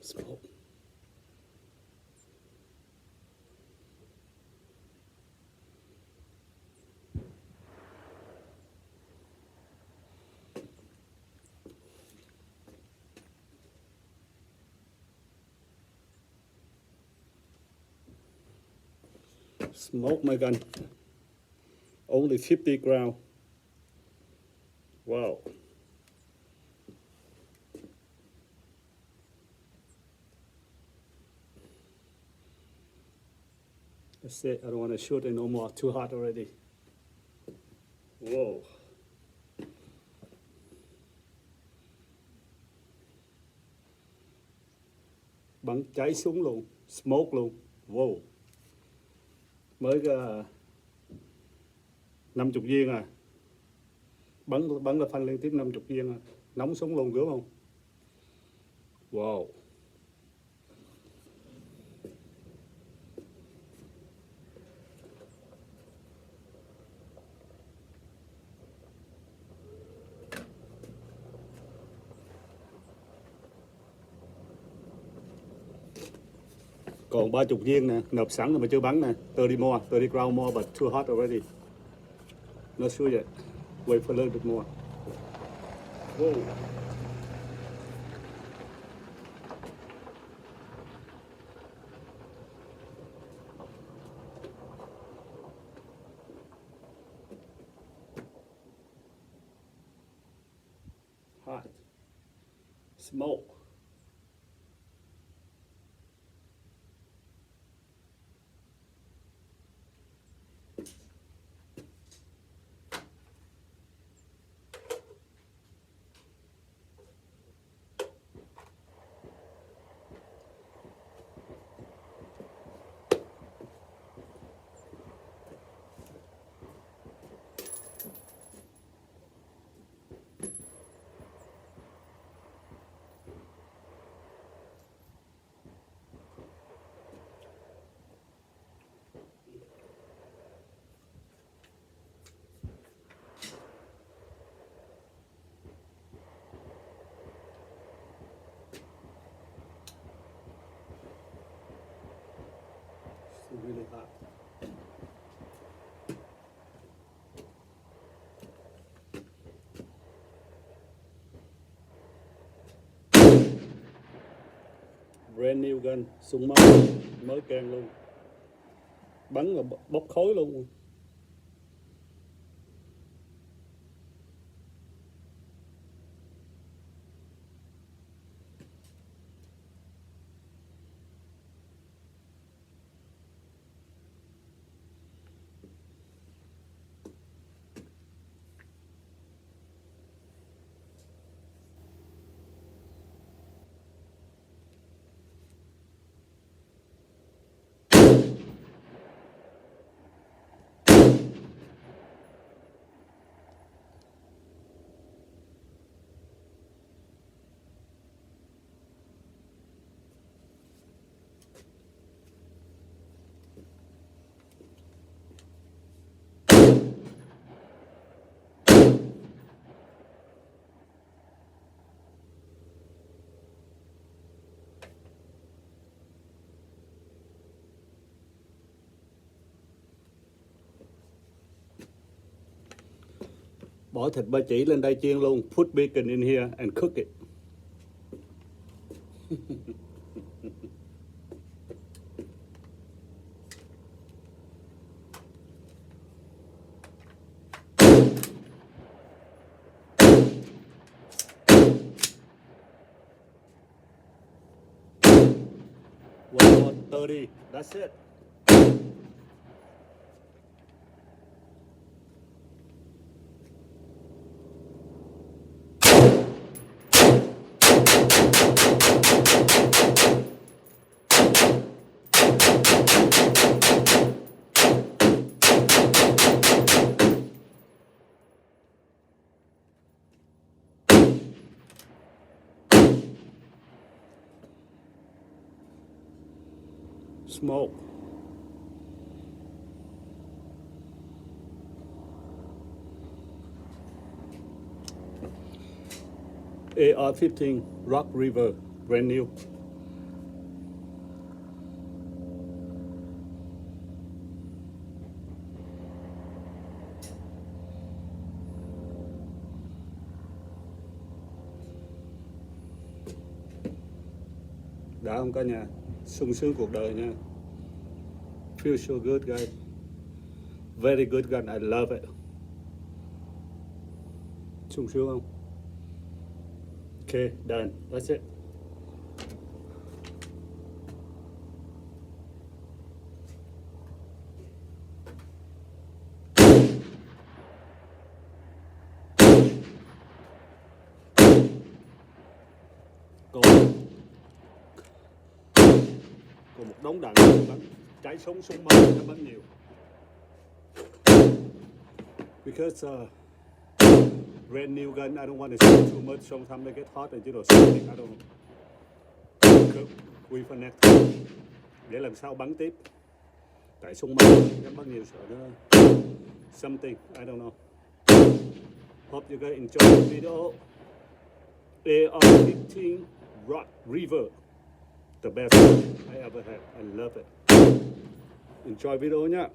Smoke. Smoke my gun. Only 50 ground. Wow. That's it. I don't want to shoot it no more. Too hot already. Whoa. Bắn cháy súng luôn. Smoke luôn. Wow. Mới 50 viên à. Bắn là phanh liên tiếp 50 viên à. Nóng súng luôn, gớm không? Wow. Còn 30 viên nè, nộp sẵn rồi mà chưa bắn nè. 30 more, 30 ground more, but too hot already. Not sure yet. Wait for a little bit more. Whoa. Hot. Smoke. It's really hot. Brand new gun, súng mới càng luôn. Bắn là bốc khói luôn. Bỏ thịt ba chỉ lên đây chiên luôn. Put bacon in here and cook it. One more 30. That's it. Smoke. AR-15 Rock River, brand new. Đã không cả nhà, sung sướng cuộc đời nha. Feel so good guys. Very good gun, I love it. Sung sướng không? Okay, done. That's it. Còn một đống đạn bắn cháy sống súng máu nó bắn nhiều. Because brand new gun, I don't want to shoot too much. Sometimes they get hot and you know something. I don't know. We connect để làm sao bắn tiếp. Tại súng máu nó bắn nhiều sợ nó something. I don't know. Hope you guys enjoy the video. AR-15 Rock River, the best I ever had. I love it. Enjoy video nhá.